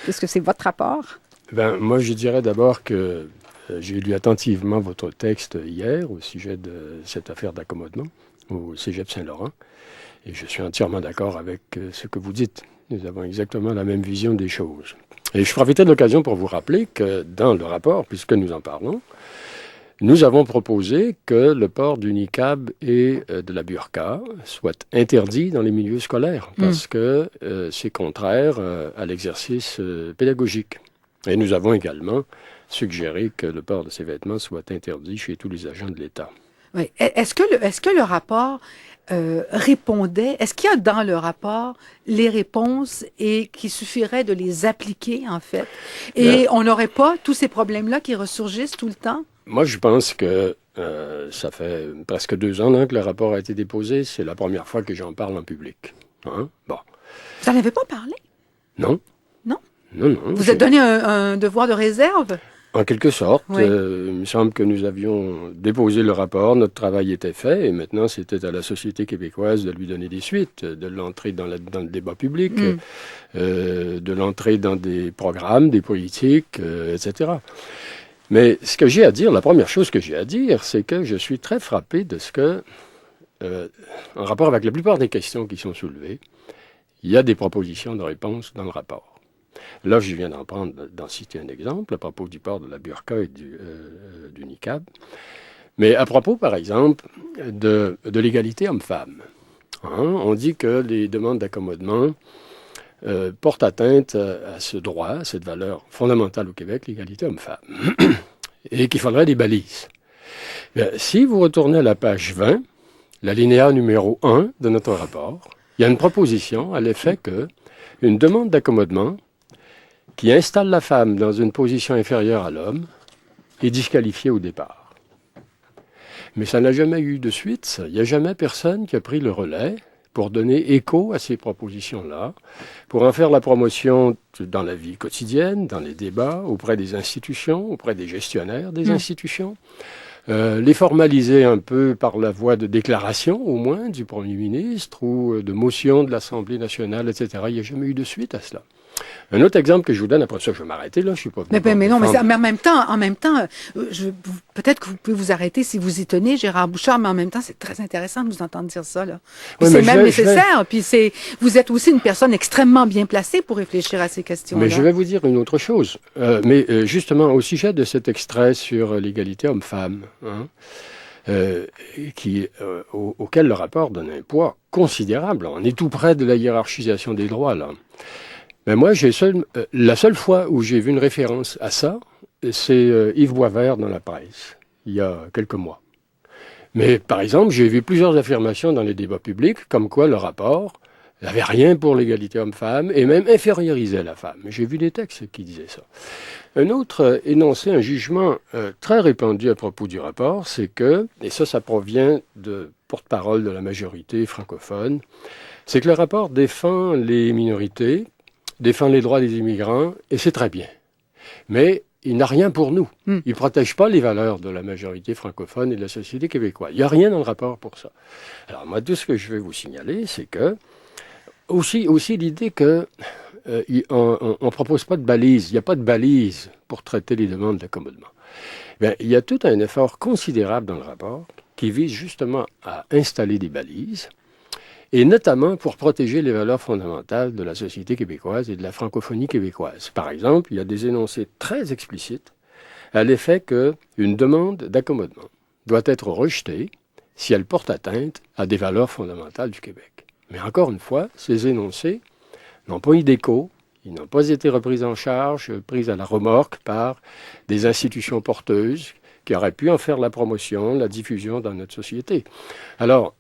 puisque c'est votre rapport. Moi, je dirais d'abord que j'ai lu attentivement votre texte hier au sujet de cette affaire d'accommodement au Cégep Saint-Laurent et je suis entièrement d'accord avec ce que vous dites. Nous avons exactement la même vision des choses. Et je profitais de l'occasion pour vous rappeler que dans le rapport, puisque nous en parlons, nous avons proposé que le port du niqab et de la burqa soit interdit dans les milieux scolaires parce que c'est contraire à l'exercice pédagogique. Et nous avons également suggéré que le port de ces vêtements soit interdit chez tous les agents de l'État. Oui. Est-ce que le rapport répondait, est-ce qu'il y a dans le rapport les réponses et qu'il suffirait de les appliquer, en fait? Et on n'aurait pas tous ces problèmes-là qui ressurgissent tout le temps? Moi, je pense que ça fait presque 2 ans que le rapport a été déposé. C'est la première fois que j'en parle en public. Hein? Bon. Vous n'en avez pas parlé? Non. Non? Non, non. Vous êtes donné un devoir de réserve? En quelque sorte, Oui. il me semble que nous avions déposé le rapport, notre travail était fait, et maintenant c'était à la société québécoise de lui donner des suites, de l'entrer dans le débat public, de l'entrer dans des programmes, des politiques, etc. Mais ce que j'ai à dire, la première chose que j'ai à dire, c'est que je suis très frappé de ce que, en rapport avec la plupart des questions qui sont soulevées, il y a des propositions de réponse dans le rapport. Là, je viens d'en citer un exemple à propos du port de la burqa et du niqab. Mais à propos, par exemple, de l'égalité homme-femme, on dit que les demandes d'accommodement portent atteinte à ce droit, à cette valeur fondamentale au Québec, l'égalité homme-femme, et qu'il faudrait des balises. Bien, si vous retournez à la page 20, l'alinéa numéro 1 de notre rapport, il y a une proposition à l'effet que une demande d'accommodement qui installe la femme dans une position inférieure à l'homme est disqualifiée au départ. Mais ça n'a jamais eu de suite. Il n'y a jamais personne qui a pris le relais pour donner écho à ces propositions-là, pour en faire la promotion dans la vie quotidienne, dans les débats, auprès des institutions, auprès des gestionnaires des institutions, les formaliser un peu par la voie de déclaration, au moins, du Premier ministre ou de motion de l'Assemblée nationale, etc. Il n'y a jamais eu de suite à cela. Un autre exemple que je vous donne, après ça, je vais m'arrêter là, je suis pas venu. Mais non, mais en même temps, peut-être que vous pouvez vous arrêter si vous y tenez, Gérard Bouchard, mais en même temps, c'est très intéressant de vous entendre dire ça, là. Puis c'est même nécessaire, puis vous êtes aussi une personne extrêmement bien placée pour réfléchir à ces questions-là. Mais je vais vous dire une autre chose. Justement, au sujet de cet extrait sur l'égalité homme-femme, auquel le rapport donne un poids considérable. On est tout près de la hiérarchisation des droits, là. Mais moi, la seule fois où j'ai vu une référence à ça, c'est Yves Boisvert dans la presse, il y a quelques mois. Mais par exemple, j'ai vu plusieurs affirmations dans les débats publics, comme quoi le rapport n'avait rien pour l'égalité homme-femme et même infériorisait la femme. J'ai vu des textes qui disaient ça. Un autre énoncé, un jugement très répandu à propos du rapport, c'est que, et ça provient de porte-parole de la majorité francophone, c'est que le rapport défend les minorités, défend les droits des immigrants, et c'est très bien. Mais il n'a rien pour nous. Il ne protège pas les valeurs de la majorité francophone et de la société québécoise. Il n'y a rien dans le rapport pour ça. Alors moi, tout ce que je vais vous signaler, c'est que, aussi l'idée que on ne propose pas de balises. Il n'y a pas de balises pour traiter les demandes d'accommodement. Bien, il y a tout un effort considérable dans le rapport qui vise justement à installer des balises, et notamment pour protéger les valeurs fondamentales de la société québécoise et de la francophonie québécoise. Par exemple, il y a des énoncés très explicites à l'effet qu'une demande d'accommodement doit être rejetée si elle porte atteinte à des valeurs fondamentales du Québec. Mais encore une fois, ces énoncés n'ont pas eu d'écho, ils n'ont pas été repris en charge, pris à la remorque par des institutions porteuses qui auraient pu en faire la promotion, la diffusion dans notre société. Alors,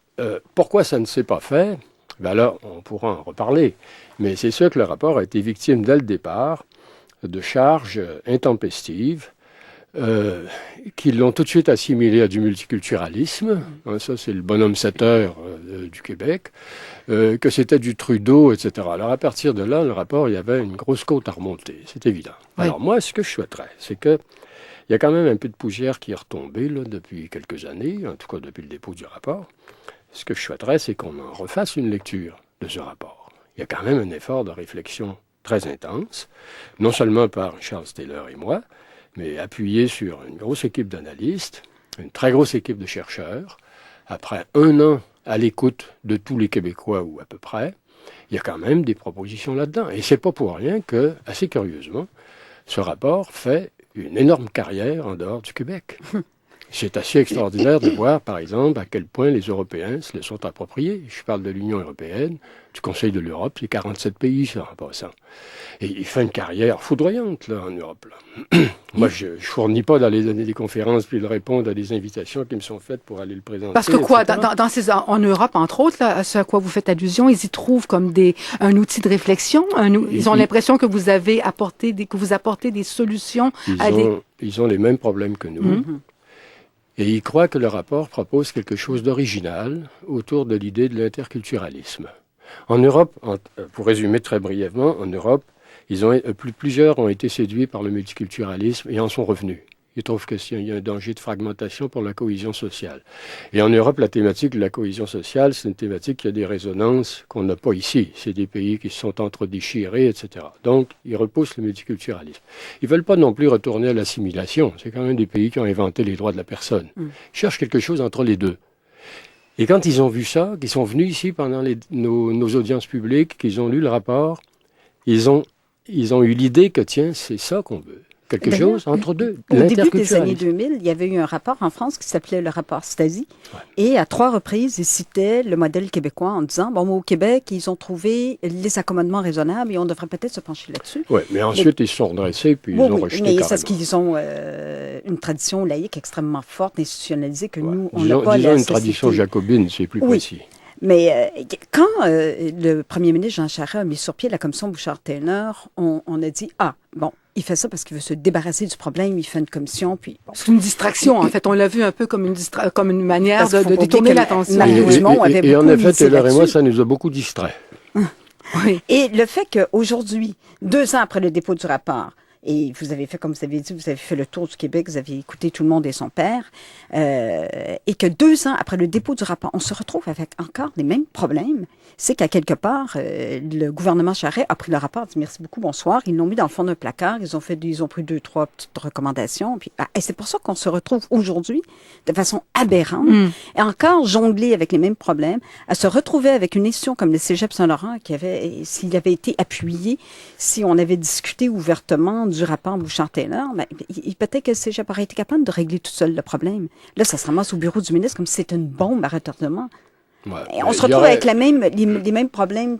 pourquoi ça ne s'est pas fait? Ben là, on pourra en reparler. Mais c'est sûr que le rapport a été victime dès le départ de charges intempestives qui l'ont tout de suite assimilé à du multiculturalisme. Ça, c'est le bonhomme 7 heures du Québec. Que c'était du Trudeau, etc. Alors, à partir de là, le rapport, il y avait une grosse côte à remonter. C'est évident. Oui. Alors, moi, ce que je souhaiterais, c'est que il y a quand même un peu de poussière qui est retombée là, depuis quelques années, en tout cas depuis le dépôt du rapport. Ce que je souhaiterais, c'est qu'on en refasse une lecture de ce rapport. Il y a quand même un effort de réflexion très intense, non seulement par Charles Taylor et moi, mais appuyé sur une grosse équipe d'analystes, une très grosse équipe de chercheurs. Après 1 an à l'écoute de tous les Québécois, ou à peu près, il y a quand même des propositions là-dedans. Et c'est pas pour rien que, assez curieusement, ce rapport fait une énorme carrière en dehors du Québec. C'est assez extraordinaire de voir, par exemple, à quel point les Européens se le sont appropriés. Je parle de l'Union européenne, du Conseil de l'Europe, c'est 47 pays, ça, en passant. Et il fait une carrière foudroyante, là, en Europe. Là. Moi, je ne fournis pas d'aller donner des conférences puis de répondre à des invitations qui me sont faites pour aller le présenter. Parce que quoi, etc. En Europe, entre autres, là, à ce à quoi vous faites allusion, ils y trouvent comme un outil de réflexion. Ils ont l'impression que vous apportez des solutions. Ils ont les mêmes problèmes que nous. Mm-hmm. Et ils croient que le rapport propose quelque chose d'original autour de l'idée de l'interculturalisme. En Europe, pour résumer très brièvement, en Europe, plusieurs ont été séduits par le multiculturalisme et en sont revenus. Ils trouvent qu'il y a un danger de fragmentation pour la cohésion sociale. Et en Europe, la thématique de la cohésion sociale, c'est une thématique qui a des résonances qu'on n'a pas ici. C'est des pays qui se sont entre-déchirés, etc. Donc, ils repoussent le multiculturalisme. Ils ne veulent pas non plus retourner à l'assimilation. C'est quand même des pays qui ont inventé les droits de la personne. Ils cherchent quelque chose entre les deux. Et quand ils ont vu ça, qu'ils sont venus ici pendant nos audiences publiques, qu'ils ont lu le rapport, ils ont eu l'idée que, tiens, c'est ça qu'on veut. Quelque chose entre deux. Au début des années 2000, il y avait eu un rapport en France qui s'appelait le rapport Stasi. Ouais. Et à 3 reprises, il citait le modèle québécois en disant, bon, au Québec, ils ont trouvé les accommodements raisonnables et on devrait peut-être se pencher là-dessus. Oui, mais ensuite, ils se sont redressés puis ils ont rejeté mais c'est parce qu'ils ont une tradition laïque extrêmement forte, institutionnalisée, que nous, on n'a pas. Disons une tradition jacobine, c'est plus précis. Mais quand le premier ministre Jean Charest a mis sur pied la commission Bouchard-Taylor, on a dit, il fait ça parce qu'il veut se débarrasser du problème, il fait une commission, puis... Bon. C'est une distraction, en fait. On l'a vu un peu comme une manière de détourner l'attention. Et en effet, Taylor et moi, ça nous a beaucoup distraits. Oui. Et le fait qu'aujourd'hui, 2 ans après le dépôt du rapport, et vous avez fait, comme vous avez dit, vous avez fait le tour du Québec, vous avez écouté tout le monde et son père, et que 2 ans après le dépôt du rapport, on se retrouve avec encore les mêmes problèmes, c'est qu'à quelque part, le gouvernement Charest a pris le rapport, dit merci beaucoup, bonsoir, ils l'ont mis dans le fond d'un placard, ils ont pris 2, 3 petites recommandations, puis, et c'est pour ça qu'on se retrouve aujourd'hui de façon aberrante, et encore jongler avec les mêmes problèmes, à se retrouver avec une institution comme le Cégep Saint-Laurent, s'il avait été appuyé, si on avait discuté ouvertement du rapport Bouchard-Taylor, peut-être que le Cégep aurait été capable de régler tout seul le problème. Là, ça se ramasse au bureau du ministre comme si c'était une bombe à retardement. Ouais, et on se retrouve avec les mêmes problèmes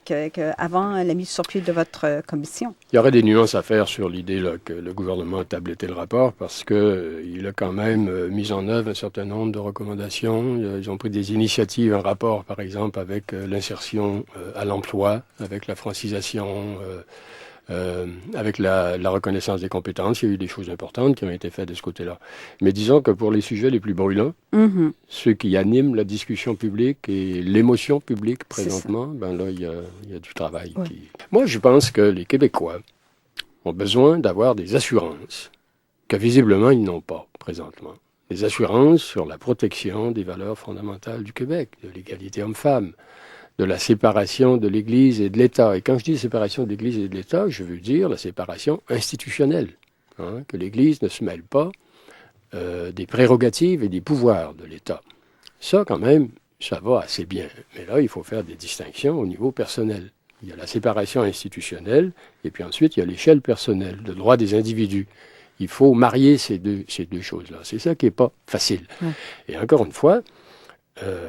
qu'avant la mise sur pied de votre commission. Il y aurait des nuances à faire sur l'idée là, que le gouvernement a tabletté le rapport parce qu'il a quand même mis en œuvre un certain nombre de recommandations. Ils ont pris des initiatives, un rapport par exemple avec l'insertion à l'emploi, avec la francisation, avec la reconnaissance des compétences. Il y a eu des choses importantes qui ont été faites de ce côté-là. Mais disons que pour les sujets les plus brûlants, ceux qui animent la discussion publique et l'émotion publique présentement, là, il y a du travail. Ouais. Moi, je pense que les Québécois ont besoin d'avoir des assurances que visiblement ils n'ont pas présentement. Des assurances sur la protection des valeurs fondamentales du Québec, de l'égalité homme-femme, de la séparation de l'Église et de l'État. Et quand je dis séparation de l'Église et de l'État, je veux dire la séparation institutionnelle. Que l'Église ne se mêle pas des prérogatives et des pouvoirs de l'État. Ça, quand même, ça va assez bien. Mais là, il faut faire des distinctions au niveau personnel. Il y a la séparation institutionnelle, et puis ensuite, il y a l'échelle personnelle, le droit des individus. Il faut marier ces deux choses-là. C'est ça qui n'est pas facile. Et encore une fois,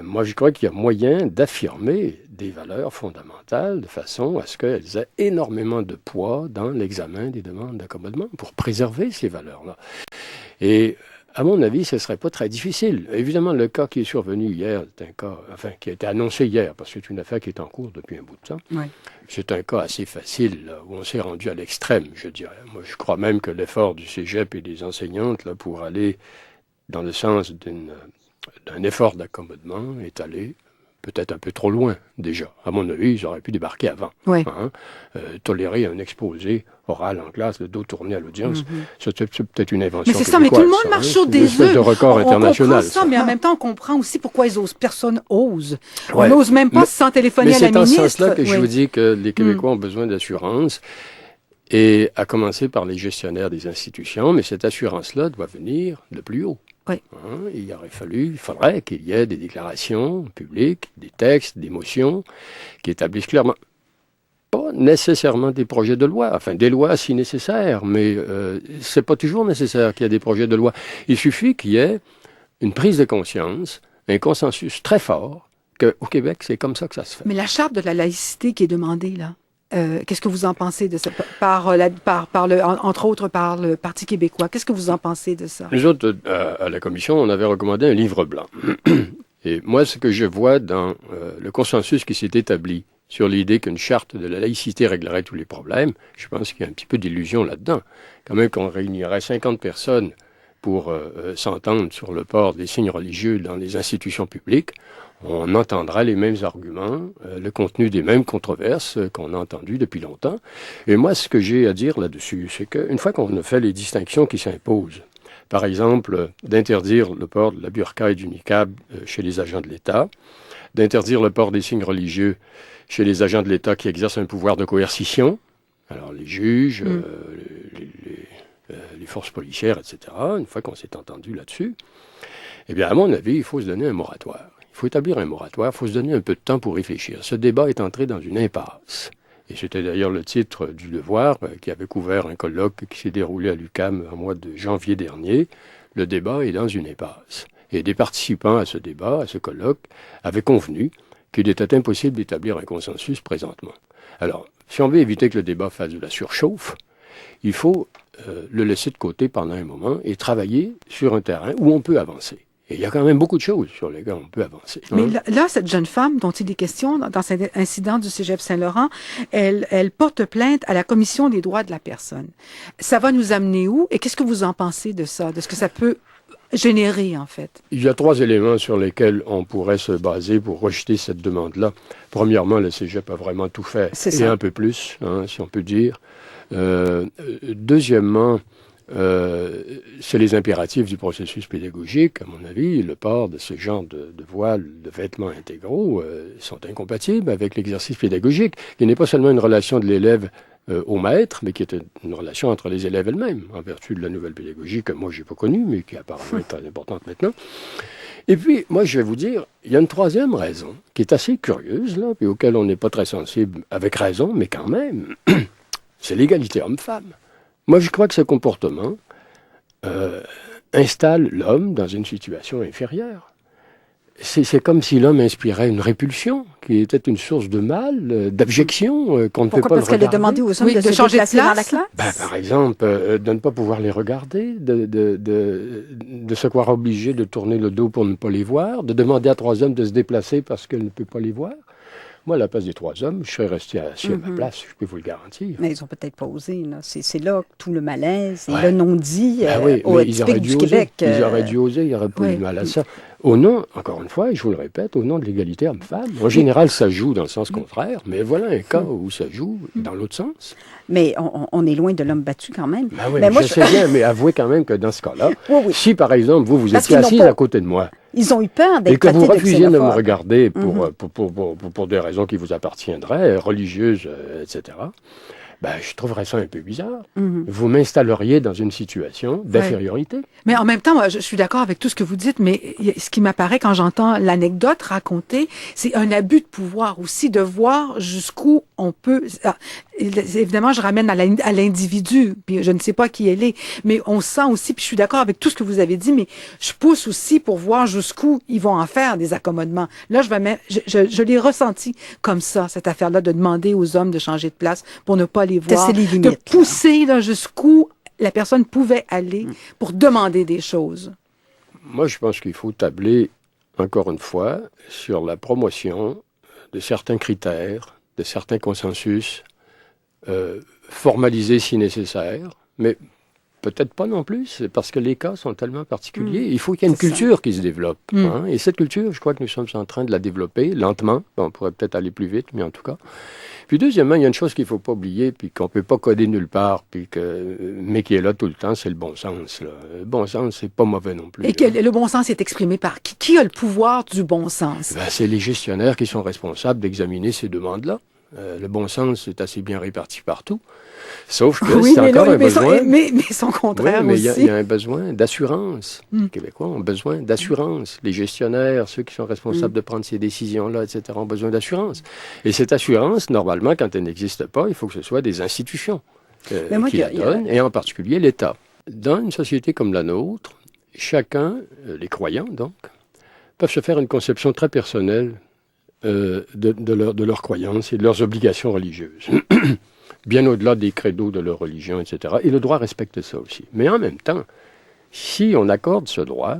moi, je crois qu'il y a moyen d'affirmer des valeurs fondamentales de façon à ce qu'elles aient énormément de poids dans l'examen des demandes d'accommodement pour préserver ces valeurs-là. Et à mon avis, ce ne serait pas très difficile. Évidemment, le cas qui est survenu hier, c'est un cas, qui a été annoncé hier, parce que c'est une affaire qui est en cours depuis un bout de temps. Oui. C'est un cas assez facile, là, où on s'est rendu à l'extrême, je dirais. Moi, je crois même que l'effort du Cégep et des enseignantes, là, pour aller dans le sens d'un effort d'accommodement est allé peut-être un peu trop loin, déjà. À mon avis, ils auraient pu débarquer avant. Oui. Tolérer un exposé oral en classe, le dos tourné à l'audience, c'est peut-être une invention Mais c'est ça, mais tout le monde marche sur des œufs. C'est une espèce de record international. On comprend ça, mais en même temps, on comprend aussi pourquoi personne ose. On n'ose même pas sans téléphoner à la ministre. Mais c'est en ce sens-là que je vous dis que les Québécois ont besoin d'assurance, et à commencer par les gestionnaires des institutions, mais cette assurance-là doit venir de plus haut. Oui. Il faudrait qu'il y ait des déclarations publiques, des textes, des motions qui établissent clairement, pas nécessairement des projets de loi, enfin des lois si nécessaire, mais c'est pas toujours nécessaire qu'il y ait des projets de loi. Il suffit qu'il y ait une prise de conscience, un consensus très fort, qu'au Québec, c'est comme ça que ça se fait. Mais la charte de la laïcité qui est demandée, là, qu'est-ce que vous en pensez de ça, entre autres par le Parti québécois? Qu'est-ce que vous en pensez de ça? Nous autres, à la Commission, on avait recommandé un livre blanc. Et moi, ce que je vois dans le consensus qui s'est établi sur l'idée qu'une charte de la laïcité réglerait tous les problèmes, je pense qu'il y a un petit peu d'illusion là-dedans. Quand même qu'on réunirait 50 personnes pour s'entendre sur le port des signes religieux dans les institutions publiques, on entendra les mêmes arguments, le contenu des mêmes controverses qu'on a entendues depuis longtemps. Et moi, ce que j'ai à dire là-dessus, c'est qu'une fois qu'on a fait les distinctions qui s'imposent, par exemple, d'interdire le port de la burqa et du niqab chez les agents de l'État, d'interdire le port des signes religieux chez les agents de l'État qui exercent un pouvoir de coercition, alors les juges, les forces policières, etc., une fois qu'on s'est entendu là-dessus, eh bien, à mon avis, il faut se donner un moratoire. Il faut établir un moratoire, il faut se donner un peu de temps pour réfléchir. Ce débat est entré dans une impasse. Et c'était d'ailleurs le titre du Devoir qui avait couvert un colloque qui s'est déroulé à l'UQAM en mois de janvier dernier. Le débat est dans une impasse. Et des participants à ce débat, à ce colloque, avaient convenu qu'il était impossible d'établir un consensus présentement. Alors, si on veut éviter que le débat fasse de la surchauffe, il faut le laisser de côté pendant un moment et travailler sur un terrain où on peut avancer. Et il y a quand même beaucoup de choses sur lesquelles on peut avancer. Mais là, cette jeune femme dont il est question dans cet incident du Cégep Saint-Laurent, elle porte plainte à la Commission des droits de la personne. Ça va nous amener où? Et qu'est-ce que vous en pensez de ça? De ce que ça peut générer, en fait? Il y a 3 éléments sur lesquels on pourrait se baser pour rejeter cette demande-là. Premièrement, le Cégep a vraiment tout fait, et un peu plus, si on peut dire. Deuxièmement, c'est les impératifs du processus pédagogique. À mon avis, le port de ce genre de voiles, de vêtements intégraux sont incompatibles avec l'exercice pédagogique, qui n'est pas seulement une relation de l'élève au maître, mais qui est une relation entre les élèves elles-mêmes, en vertu de la nouvelle pédagogie que moi, je n'ai pas connue, mais qui apparemment est très importante maintenant. Et puis, moi, je vais vous dire, il y a une troisième raison, qui est assez curieuse, là, puis auquel on n'est pas très sensible, avec raison, mais quand même, c'est l'égalité homme-femme. Moi, je crois que ce comportement installe l'homme dans une situation inférieure. C'est comme si l'homme inspirait une répulsion, qui était une source de mal, d'abjection, qu'on ne peut pas le regarder. Pourquoi? Parce qu'elle a demandé aux hommes de se changer de déplacer dans la place? classe? Par exemple, de ne pas pouvoir les regarder, de se croire obligé de tourner le dos pour ne pas les voir, de demander à 3 hommes de se déplacer parce qu'elle ne peut pas les voir. Moi, à la place des 3 hommes, je serais resté assis à ma place, je peux vous le garantir. Mais ils n'ont peut-être pas osé. C'est là que tout le malaise et le non-dit typique du Québec. Ils auraient dû oser, il n'y aurait pas eu de mal à ça. Au nom, encore une fois, et je vous le répète, au nom de l'égalité homme-femme. En général, ça joue dans le sens contraire, mais voilà un cas où ça joue dans l'autre sens. Mais on est loin de l'homme battu quand même. Ben oui, mais moi, je sais bien, mais avouez quand même que dans ce cas-là, si par exemple, vous étiez assise à côté de moi, ils ont eu peur d'être et que vous refusiez de me xénophobes. regarder pour des raisons qui vous appartiendraient, religieuses, etc., je trouverais ça un peu bizarre. Vous m'installeriez dans une situation d'infériorité. Mais en même temps, moi, je suis d'accord avec tout ce que vous dites, mais ce qui m'apparaît quand j'entends l'anecdote racontée, c'est un abus de pouvoir aussi, de voir jusqu'où on peut... Évidemment, je ramène à l'individu, puis je ne sais pas qui elle est, mais on sent aussi, puis je suis d'accord avec tout ce que vous avez dit, mais je pousse aussi pour voir jusqu'où ils vont en faire des accommodements. Là, je l'ai ressenti comme ça, cette affaire-là, de demander aux hommes de changer de place pour ne pas les voir, les limites, de pousser là, jusqu'où la personne pouvait aller pour demander des choses. Moi, je pense qu'il faut tabler, encore une fois, sur la promotion de certains critères, de certains consensus, formalisés si nécessaire, mais Peut-être pas non plus, c'est parce que les cas sont tellement particuliers. Il faut qu'il y ait une culture qui se développe. Hein? Et cette culture, je crois que nous sommes en train de la développer lentement. Bon, on pourrait peut-être aller plus vite, mais en tout cas. Puis deuxièmement, il y a une chose qu'il ne faut pas oublier, puis qu'on ne peut pas coder nulle part, mais qui est là tout le temps, c'est le bon sens. Là. Le bon sens, c'est pas mauvais non plus. Et que le bon sens est exprimé par qui? Qui a le pouvoir du bon sens? Ben, c'est les gestionnaires qui sont responsables d'examiner ces demandes-là. Le bon sens est assez bien réparti partout. Sauf que c'est encore un besoin... Mais son contraire mais aussi. Il y a un besoin d'assurance. Les Québécois ont besoin d'assurance. Les gestionnaires, ceux qui sont responsables de prendre ces décisions-là, etc., ont besoin d'assurance. Et cette assurance, normalement, quand elle n'existe pas, il faut que ce soit des institutions qui la donnent, et en particulier l'État. Dans une société comme la nôtre, chacun, les croyants donc, peuvent se faire une conception très personnelle de leurs croyances et de leurs obligations religieuses. Bien au-delà des credos de leur religion, etc. Et le droit respecte ça aussi. Mais en même temps, si on accorde ce droit,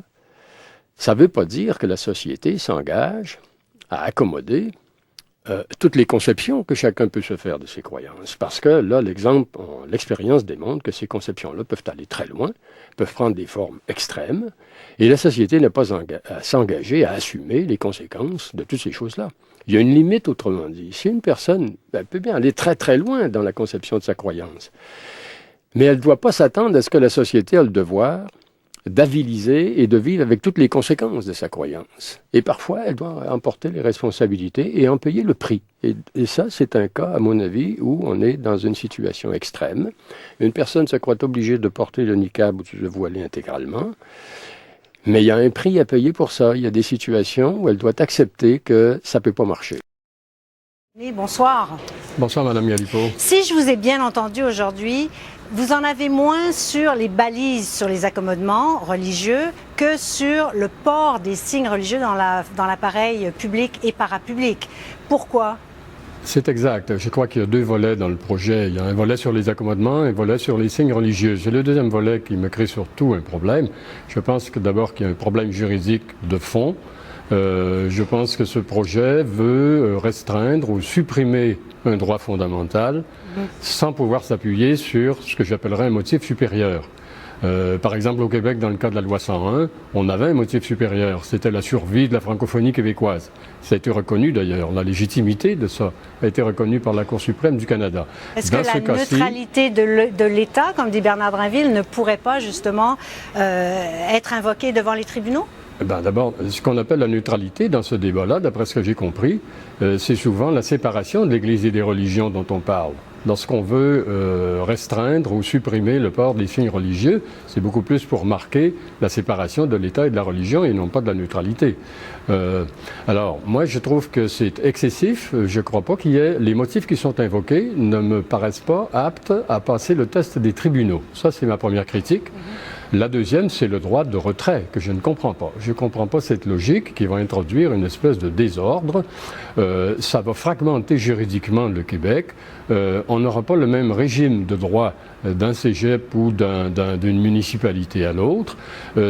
ça ne veut pas dire que la société s'engage à accommoder toutes les conceptions que chacun peut se faire de ses croyances. Parce que là, l'expérience démontre que ces conceptions-là peuvent aller très loin, peuvent prendre des formes extrêmes, et la société n'a pas à s'engager à assumer les conséquences de toutes ces choses-là. Il y a une limite, autrement dit. Si une personne peut bien aller très très loin dans la conception de sa croyance, mais elle ne doit pas s'attendre à ce que la société a le devoir d'aviliser et de vivre avec toutes les conséquences de sa croyance. Et parfois, elle doit emporter les responsabilités et en payer le prix. Et ça, c'est un cas, à mon avis, où on est dans une situation extrême. Une personne se croit obligée de porter le niqab ou de se voiler intégralement. Mais il y a un prix à payer pour ça. Il y a des situations où elle doit accepter que ça ne peut pas marcher. Oui, bonsoir. Bonsoir, Madame Galipo. Si je vous ai bien entendu aujourd'hui, vous en avez moins sur les balises, sur les accommodements religieux, que sur le port des signes religieux dans l'appareil public et parapublic. Pourquoi ? C'est exact. Je crois qu'il y a deux volets dans le projet. Il y a un volet sur les accommodements et un volet sur les signes religieux. C'est le deuxième volet qui me crée surtout un problème. Je pense que d'abord qu'il y a un problème juridique de fond. Je pense que ce projet veut restreindre ou supprimer un droit fondamental sans pouvoir s'appuyer sur ce que j'appellerais un motif supérieur. Par exemple, au Québec, dans le cas de la loi 101, on avait un motif supérieur. C'était la survie de la francophonie québécoise. Ça a été reconnu d'ailleurs. La légitimité de ça a été reconnue par la Cour suprême du Canada. Est-ce que la neutralité de l'État, comme dit Bernard Drinville, ne pourrait pas justement être invoquée devant les tribunaux ? D'abord, ce qu'on appelle la neutralité dans ce débat-là, d'après ce que j'ai compris, c'est souvent la séparation de l'Église et des religions dont on parle. Lorsqu'on veut restreindre ou supprimer le port des signes religieux, c'est beaucoup plus pour marquer la séparation de l'État et de la religion et non pas de la neutralité. Alors, moi, je trouve que c'est excessif. Je ne crois pas qu'il y ait... Les motifs qui sont invoqués ne me paraissent pas aptes à passer le test des tribunaux. Ça, c'est ma première critique. La deuxième, c'est le droit de retrait, que je ne comprends pas. Je ne comprends pas cette logique qui va introduire une espèce de désordre. Ça va fragmenter juridiquement le Québec. On n'aura pas le même régime de droit d'un cégep ou d'une municipalité à l'autre.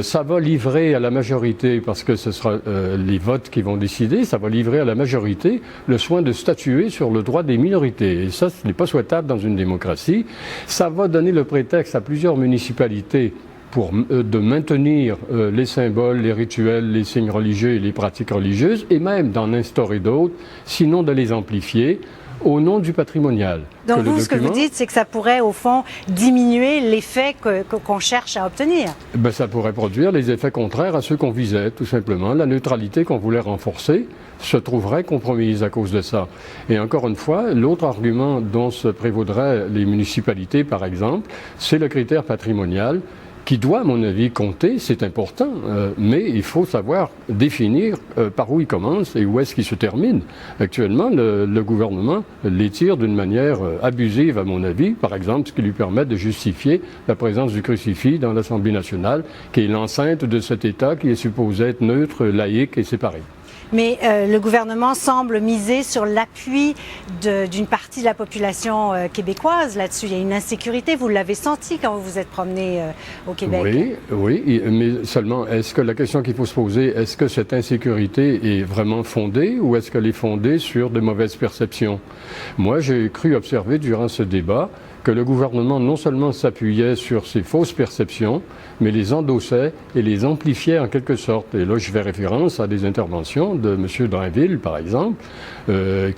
Ça va livrer à la majorité, parce que ce sera les votes qui vont décider, ça va livrer à la majorité le soin de statuer sur le droit des minorités. Et ça, ce n'est pas souhaitable dans une démocratie. Ça va donner le prétexte à plusieurs municipalités de maintenir les symboles, les rituels, les signes religieux et les pratiques religieuses, et même d'en instaurer d'autres, sinon de les amplifier, au nom du patrimonial. Donc vous, ce que vous dites, c'est que ça pourrait, au fond, diminuer l'effet qu'on cherche à obtenir. Ça pourrait produire les effets contraires à ceux qu'on visait, tout simplement. La neutralité qu'on voulait renforcer se trouverait compromise à cause de ça. Et encore une fois, l'autre argument dont se prévaudraient les municipalités, par exemple, c'est le critère patrimonial, qui doit, à mon avis, compter, c'est important, mais il faut savoir définir par où il commence et où est-ce qu'il se termine. Actuellement, le gouvernement les tire d'une manière abusive, à mon avis, par exemple, ce qui lui permet de justifier la présence du crucifix dans l'Assemblée nationale, qui est l'enceinte de cet État qui est supposé être neutre, laïque et séparé. Mais le gouvernement semble miser sur l'appui d'une partie de la population québécoise là-dessus. Il y a une insécurité, vous l'avez senti quand vous vous êtes promené au Québec. Oui, mais seulement, est-ce que la question qu'il faut se poser, est-ce que cette insécurité est vraiment fondée ou est-ce qu'elle est fondée sur de mauvaises perceptions? Moi, j'ai cru observer durant ce débat que le gouvernement non seulement s'appuyait sur ces fausses perceptions, mais les endossait et les amplifiait en quelque sorte. Et là, je fais référence à des interventions de M. Drainville, par exemple,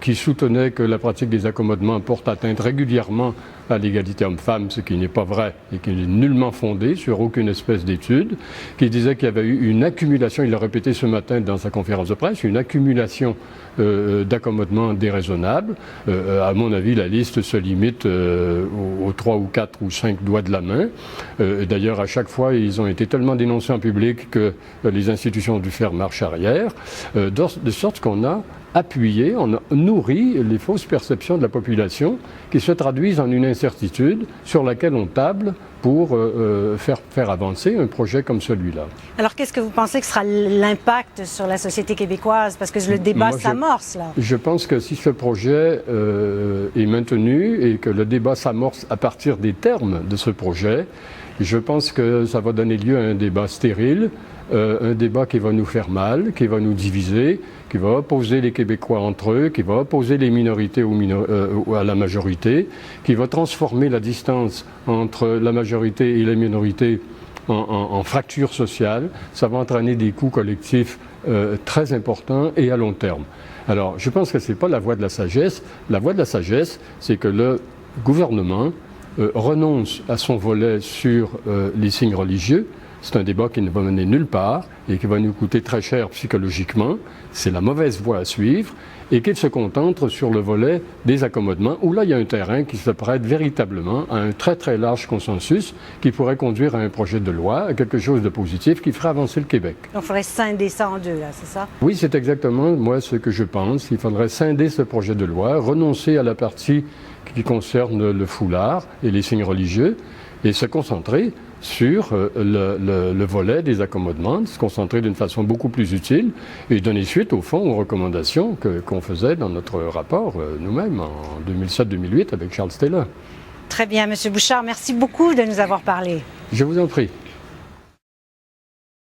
qui soutenait que la pratique des accommodements porte atteinte régulièrement à l'égalité homme-femme, ce qui n'est pas vrai et qui n'est nullement fondé sur aucune espèce d'étude, qui disait qu'il y avait eu une accumulation, il l'a répété ce matin dans sa conférence de presse, une accumulation d'accommodements déraisonnables. À mon avis, la liste se limite aux 3 ou 4 ou 5 doigts de la main. D'ailleurs, à chaque fois, ils ont été tellement dénoncés en public que les institutions ont dû faire marche arrière, de sorte qu'on a appuyé, on a nourri les fausses perceptions de la population qui se traduisent en une incertitude sur laquelle on table pour faire avancer un projet comme celui-là. Alors, qu'est-ce que vous pensez que sera l'impact sur la société québécoise? Parce que le débat s'amorce, là. Je pense que si ce projet est maintenu et que le débat s'amorce à partir des termes de ce projet, je pense que ça va donner lieu à un débat stérile, un débat qui va nous faire mal, qui va nous diviser, qui va opposer les Québécois entre eux, qui va opposer les minorités à la majorité, qui va transformer la distance entre la majorité et les minorités en fracture sociale. Ça va entraîner des coûts collectifs très importants et à long terme. Alors, je pense que ce n'est pas la voie de la sagesse. La voie de la sagesse, c'est que le gouvernement renonce à son volet sur les signes religieux. C'est un débat qui ne va mener nulle part et qui va nous coûter très cher psychologiquement. C'est la mauvaise voie à suivre et qu'il se contente sur le volet des accommodements où là, il y a un terrain qui se prête véritablement à un très très large consensus qui pourrait conduire à un projet de loi, à quelque chose de positif qui ferait avancer le Québec. Donc, il faudrait scinder ça en deux, là, c'est ça? Oui, c'est exactement, moi, ce que je pense. Il faudrait scinder ce projet de loi, renoncer à la partie qui concerne le foulard et les signes religieux et se concentrer sur le volet des accommodements, se concentrer d'une façon beaucoup plus utile et donner suite, au fond, aux recommandations qu'on faisait dans notre rapport nous-mêmes en 2007-2008 avec Charles Taylor. Très bien, M. Bouchard, merci beaucoup de nous avoir parlé. Je vous en prie.